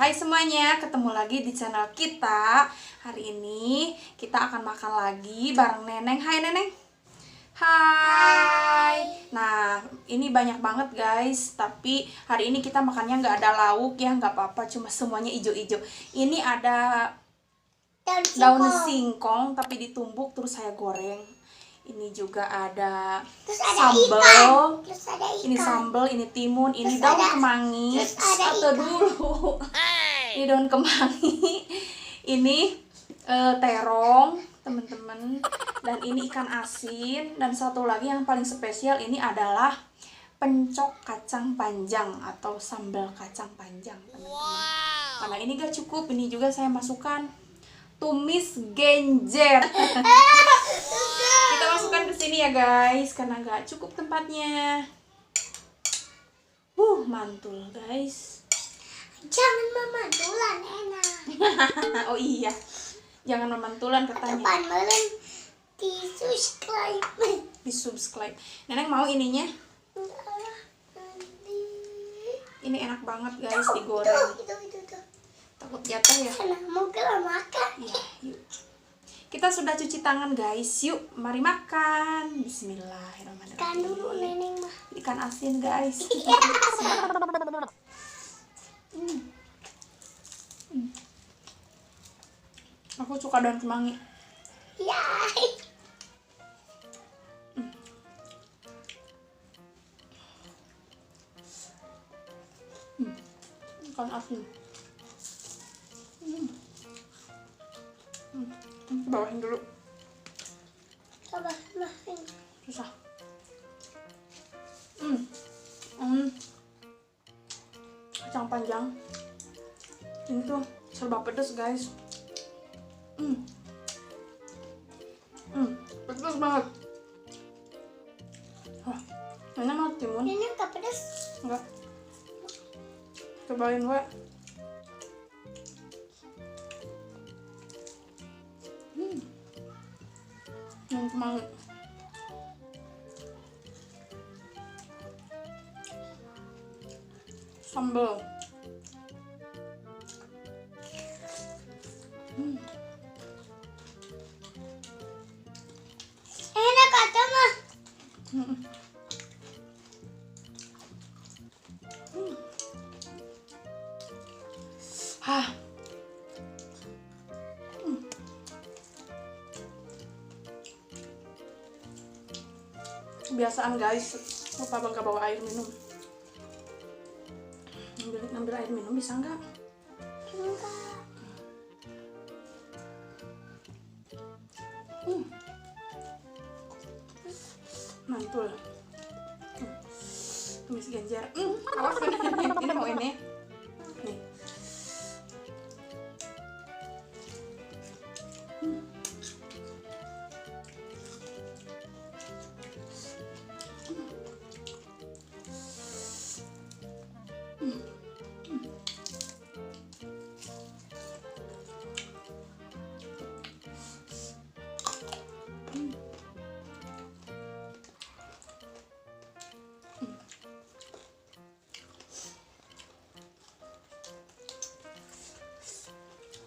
Hai semuanya, ketemu lagi di channel kita. Hari ini kita akan makan lagi bareng Neneng. Hai Neneng. Hai. Nah, ini banyak banget guys. Tapi hari ini kita makannya nggak ada lauk ya, nggak apa-apa. Cuma semuanya ijo-ijo. Ini ada daun singkong tapi ditumbuk terus saya goreng. Ini juga ada sambal. Ini sambal, ini timun, ini daun kemangi. Atau dulu. Ini daun kemangi. Ini terong, teman-teman. Dan ini ikan asin. Dan satu lagi yang paling spesial ini adalah pencok kacang panjang atau sambal kacang panjang, teman-teman. Karena ini gak cukup, ini juga saya masukkan tumis genjer. Kita masukkan ke sini ya guys, karena nggak cukup tempatnya. Mantul guys. Jangan memantulan enak. Oh iya, jangan memantulan katanya. Di subscribe. Neneng mau ininya. Ini enak banget guys digoreng. Takut jatuh ya. Mau makan. Iya, yuk. Kita sudah cuci tangan guys. Yuk, mari makan. Bismillahirrahmanirrahim. Ikan dulu Neneng mah. Ikan asin guys. Aku suka daun kemangi. Ya. Ikan asin. Bawain dulu. Coba makan. Susah. Kacang panjang. Ini tuh serba pedas guys. Pedas banget. Wah, ini mau timun? Ini enggak pedas. Enggak. Cobain gue. Yang kemangi. Sambal. Enak aja mah. Hah. Kebiasaan guys, lupa bangga bawa air minum. Ngambil air minum bisa nggak? Enggak. Mantul. Tumis genjer. Awas ini mau ini. Nih.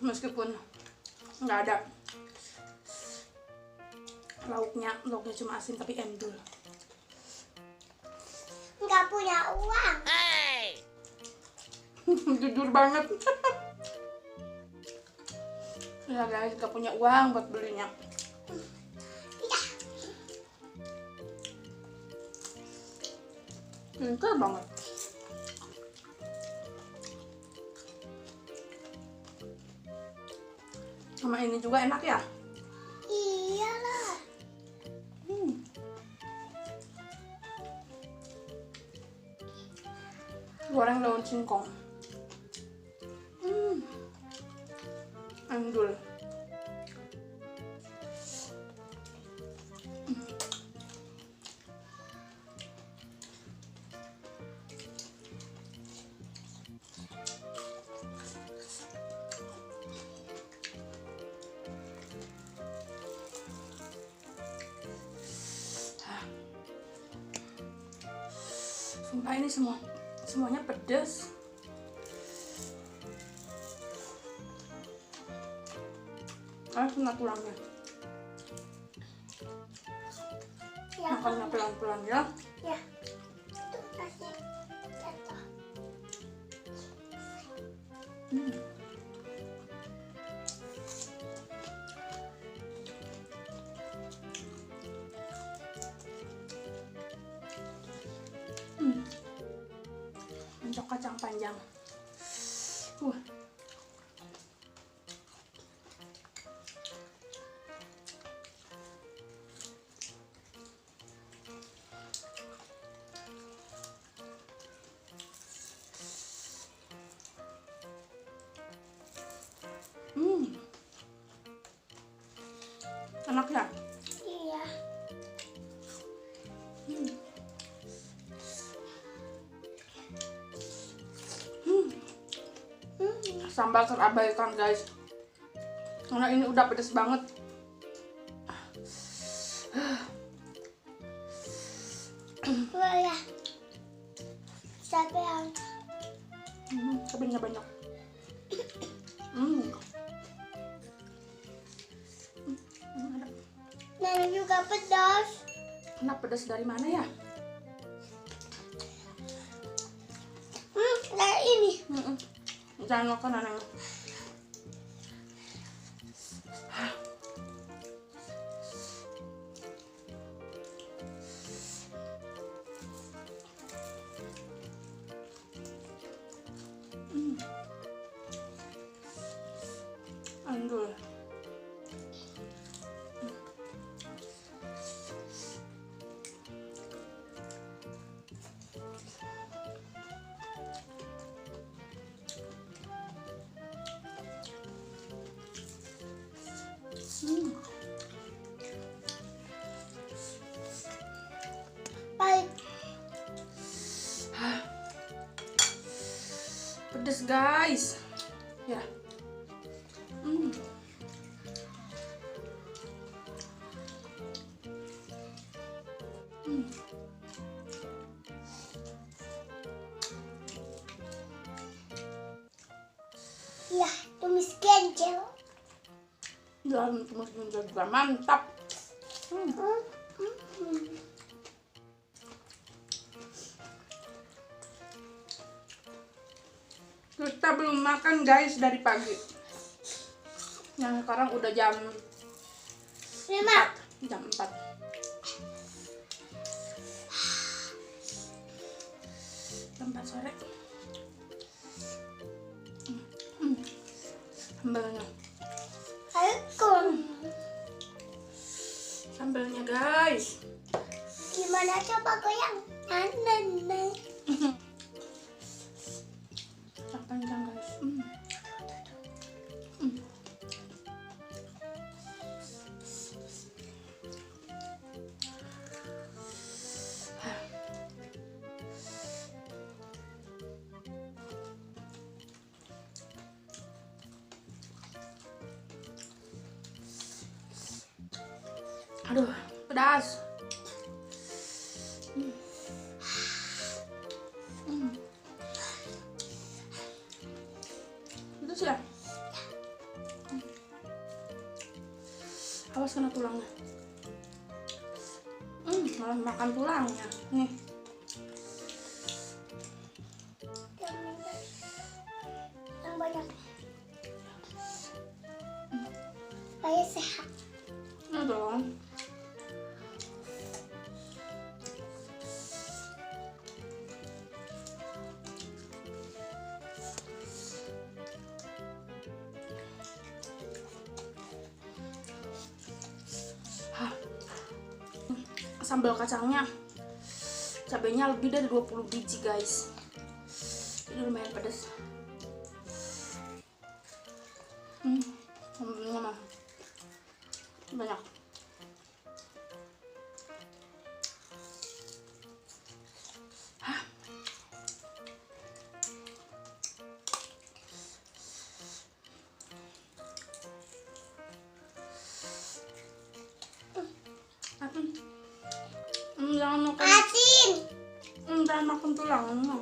Meskipun nggak ada lauknya cuma asin tapi endul. Enggak punya uang. Jujur banget. Ya guys, nggak punya uang buat belinya. Iya. Pintar banget. Sama ini juga enak ya. Iyalah. Goreng daun singkong. Endul. Sumpah ini semuanya pedas. makanya kena tulangnya. Ya, Makannya pelan-pelan ya. ya. Itu kasih jatuh. Hmm. Untuk kacang panjang. Uh. Enak ya? Iya. Sambal terabaikan guys, karena ini udah pedes banget. Wah ya. Sampai yang Cabenya banyak. Nenek juga pedas. Enak pedas dari mana ya? Kayak ini. Jangan makan aneh. Aduh. Baik. Pedes guys. Ya. Ya, tumis kencel. Dalam tumis juga mantap. Kita belum makan guys dari pagi. Yang sekarang udah jam 5. jam 4. Jam 4 sore. Sambalnya. Sambalnya guys. Gimana coba goyang? Nenek. Panjang guys. Aduh, pedas. Pedas ya? Awas kena tulangnya. Malah makan tulangnya. Nih. Yang banyak. Supaya sehat. Nah dong. Sambal kacangnya, cabenya lebih dari 20 biji guys. Ini lumayan pedas. Sambalnya mah banyak. Jangan makan. Asin. Jangan makan tulangnya.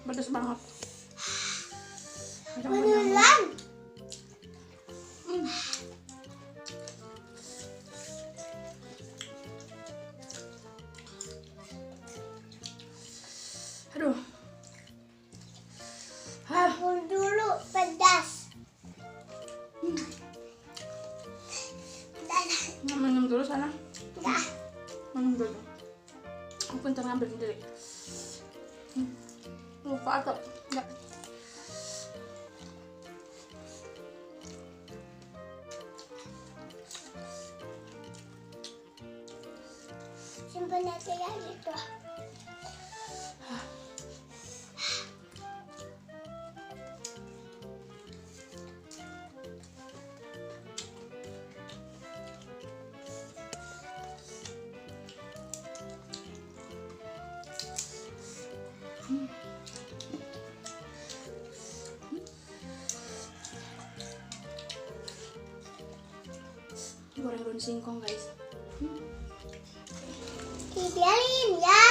Pedes banget. Beneran. Aduh. Aku dulu pedas. Minum dulu sana. Dah. Minum dulu. Aku pintar ngambil sendiri. Lupa atau enggak? Simpan aja ya gitu. Goreng daun singkong guys. Dibiarin ya.